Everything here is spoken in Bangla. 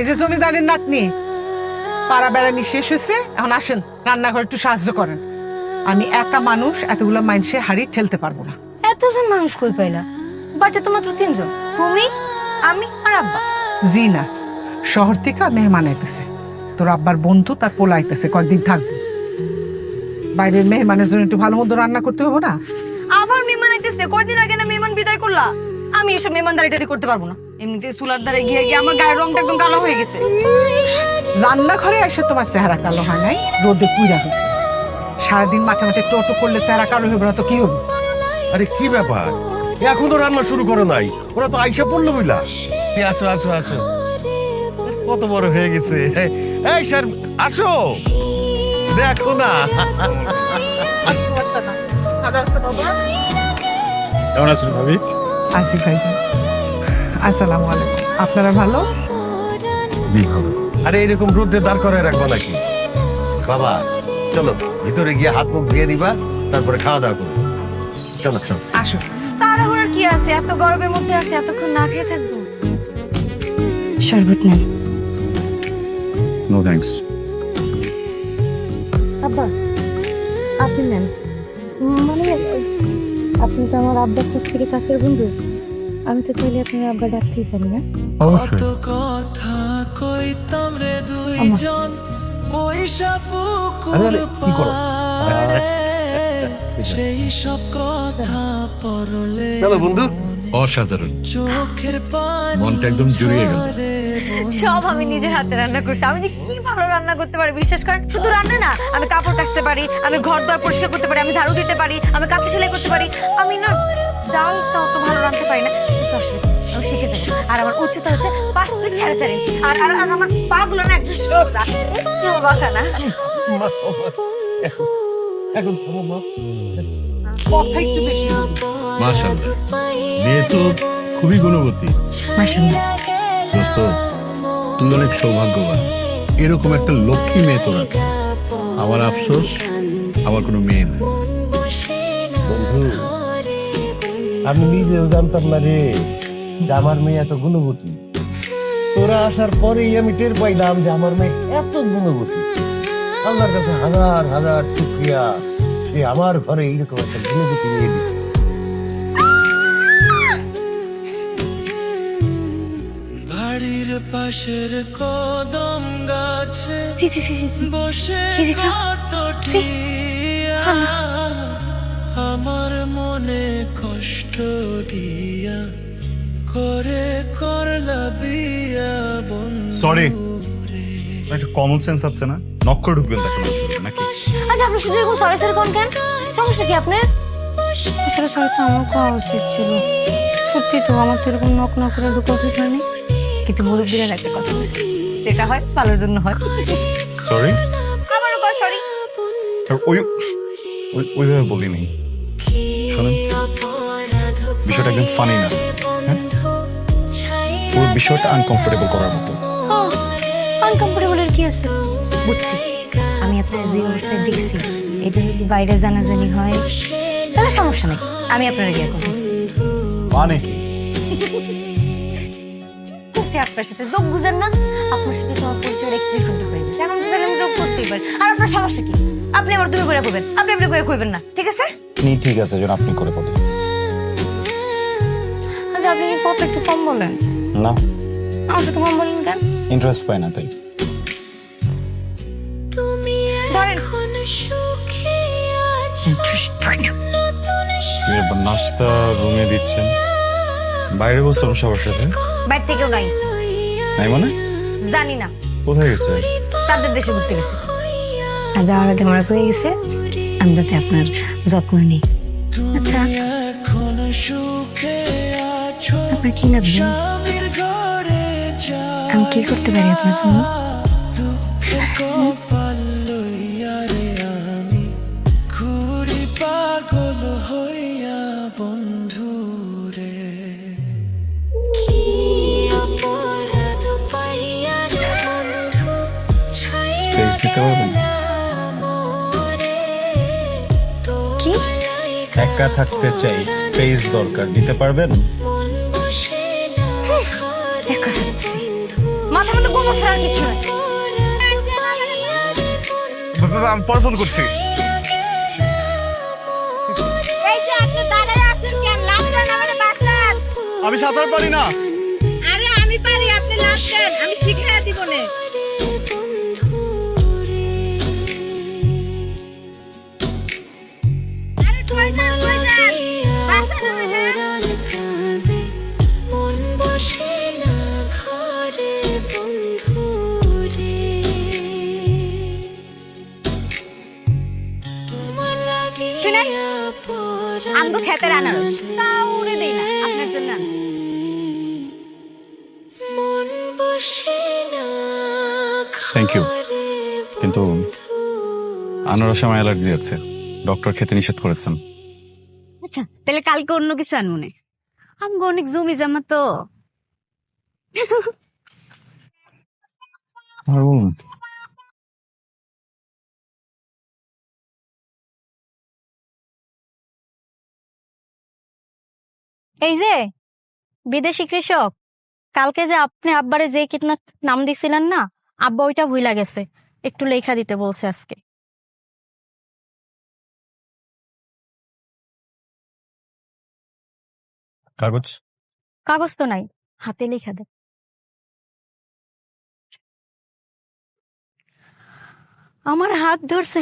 এই যে জমিদারের নাতনি, পাড়া বেড়ানি শেষ হয়েছে, এখন আসেন রান্নাঘরে একটু সাহায্য করেন। আমি একা মানুষ, এতগুলো মানুষে হাড়ি ঠেলতে পারবো না। এতজন মানুষ কই পাইলা? বাড়িতে তো মাত্র 3 জন, তুমি, আমি আর আব্বা। জি না, শহর থেকে মেহমান আইতেছে, তোর আব্বার বন্ধু তার পোলা আইতেছে, কয়েকদিন থাকবে। বাইরের মেহমানের জন্য একটু ভালো মন্দ রান্না করতে হবে না? আবার মেহমান আইতেছে? কয়দিন আগে না মেহমান বিদায় করলা? আমি এসব মেহমানদারিটারি করতে পারবো না। এমনিতে চুলার ধারে গিয়ে গিয়ে আমার গায়ের রংটা একদম কালো হয়ে গেছে। রান্নাঘরে এসে তোমার চেহারা কালো হয় নাই, রোদে পুইরা হয়েছে। সারাদিন মাঠে মাঠে টোটো করলে চেহারা কালো হবে না তো কি হবে? আরে কি ব্যাপার, এখনো রান্না শুরু করো নাই? ওরা তো আইসা পড়লো বুঝলা। আসো আসো আসো, কত বড় হয়ে গেছে। এই স্যার আসো, দেখো না। কেমন আছেন ভাবি? আসিফ ভাইজান, আসসালামু আলাইকুম। আপনারা ভালো? আরে এরকম রোদে দাঁড় করে রাখবো নাকি? বাবা চলো ভিতরে গিয়ে হাত মুখ ধুয়ে নিবা, তারপরে খাওয়া দাওয়া করবো। চলো চলো আসো। তাড়াহুড়ার কি আছে? এত গরমের মধ্যে আসছে, এতক্ষণ না খেয়ে থাকবো। শরবত নেন। No thanks. আব্বা, আপনি নেন। মানে আপনি তো আমার আব্বার খুব থেকে কাছের বন্ধু, আমি তো চাইলে আপনার আব্বা ডাকতেই পারি না? অবশ্যই। আরে কি করো? চলো বন্ধু। অসাধারণ, মনটা একদম জুড়িয়ে গেল। সব আমি নিজের হাতে রান্না করছি। আমি যে কি ভালো রান্না করতে পারি বিশ্বাস করেন। শুধু রান্না না, আমি কাপড় কাচতে পারি, আমি ঘর দর পরিষ্কার করতে পারি, আমি ঝাড়ু দিতে পারি, আমি কাঁথা সেলাই করতে পারি। আমি না ডালটা অত ভালো রাঁধতে পারি না, কিন্তু আসলে আমি শিখে যাবো। আর আমার উচ্চতা হচ্ছে 5 ফিট 4.5 ইঞ্চি। আর আর আর আমার পা গুলো না একদম সোজা, একটু বাঁকা না। এখন থামো মা। কথা একটু বেশি বলি। মাশাআল্লাহ, মেয়ে তো খুবই গুণবতী। মাশাআল্লাহ। দোস্ত, তুই অনেক সৌভাগ্যবান, এরকম একটা লক্ষ্মী মেয়ে তোর আছে। আমার আফসোস, আমার কোনো মেয়ে নেই। বন্ধু, আমি নিজেও জানতাম না রে যে আমার মেয়ে এত গুণবতী। তোরা আসার পরেই আমি টের পাইলাম যে আমার মেয়ে এত গুণবতী। আল্লাহর কাছে হাজার হাজার শুকরিয়া, সে আমার ঘরে এইরকম একটা গুণবতী নিয়ে দিছে। বাড়ির পাশের কদম গাছে সি সি সি সি বসে কি দেখলাম? কতটি আমার মনে কষ্ট দিয়া করে করলা বিয়া বন্ধু। সরি, একটা কমন সেন্স আছে না? নক্কর ঢুকবেন তাকে মানুষের নাকি? আচ্ছা, আপনি শুধু এরকম সরি সরি কোন কেন? সমস্যা কি আপনার? আসলে সরি তো আমার করা উচিত ছিল। সত্যি তো আমার তো এরকম নক না করে ঢুকা উচিত হয়নি। কিন্তু মুরব্বীরা একটা কথা বলছে, যেটা হয় ভালোর জন্য হয়। সরি, আবারও কর সরি। ওইভাবে বলিনি। শোনেন, বিষয়টা একদম ফানি না, হ্যাঁ? পুরো বিষয়টা আনকমফোর্টেবল করার মতো। আনকমফোর্টেবলের কি আছে? বুঝছি, আমি আপনার যে অবস্থায় দেখছি, এটা যদি বাইরে জানাজানি হয় তাহলে সমস্যা নেই, আমি আপনার বিয়ে করবো। মানে কি? বুঝছি, আপনার সাথে যোগ বুঝেন না। আপনার সাথে তো আমার পরিচয় 31 ঘন্টা হয়ে গেছে, এখন তো আমি যোগ করতেই পারি। আর আপনার সমস্যা কি? আপনি আমার তুমি করে করবেন, আপনি আপনি করে করবেন না, ঠিক আছে? ঠিক আছে, যেন আপনি করে বলেন। আচ্ছা, আপনি কি কত একটু কম বলেন? না, আমার সাথে কম বলেন কেন? ইন্টারেস্ট পাই না তাই। ধরেন নাস্তা রুমে দিচ্ছেন, বাইরে বলছিলাম সবার সাথে। বাইরে থেকেও নাই। নাই মানে? জানি না, কোথায় গেছে? তাদের দেশে ঘুরতে গেছে। আর যাওয়ার আগে আমরা হয়ে গেছে আমি যাতে আপনার যত্ন নিই। আচ্ছা, এখন সুখে আছো আপনার কি লাগবে? স্বামীর ঘরে যা আমি কি করতে পারি আপনার জন্য? দুঃখে কপাল লইয়া রে আমি ঘুরি পাগল হইয়া বন্ধু রে। স্পেস দিতে পারবেন? কি? একা থাকতে চাই, স্পেস দরকার, দিতে পারবেন? এক কথা বলছি, মাথা মাথার মধ্যে গোবর ছাড়া আর কিছু নাই। আমি পরে ফোন করছি। এই যে আপনি দাঁড়ায় আছেন কেন? লাভ দেন, আমারে বাঁচান। আমি সাঁতার পারি না। আরে আমি পারি, আপনি লাভ দেন, আমি শিখাইয়া দিব নে। আরে কই যান, বাঁচান আমারে। মন বসে না ঘরে বন্ধু রে, তোমার শুনেন, লাগিয়া পরাণ আমগো ক্ষেতের আনারস কাউরে দেই না, আপনার জন্য আনি। মন বসে না Thank you. ঘরে কিন্তু আনারসে আমার অ্যালার্জি আছে, ডক্টর খেতে নিষেধ করেছেন। আচ্ছা তাহলে কালকে অন্য কিছু আনবো না, আমগো অনেক জমি জমা তো। আর বলুন। এই যে বিদেশি কৃষক, কালকে যে আপনি আব্বারে যে কীটনাশক নাম দিছিলেন না, আব্বা ওইটা ভুইলা গেছে, একটু লেখা দিতে বলছে আজকে। কাগজ? কাগজ তো নাই, হাতে লেখা দে। আমার হাত ধরছে।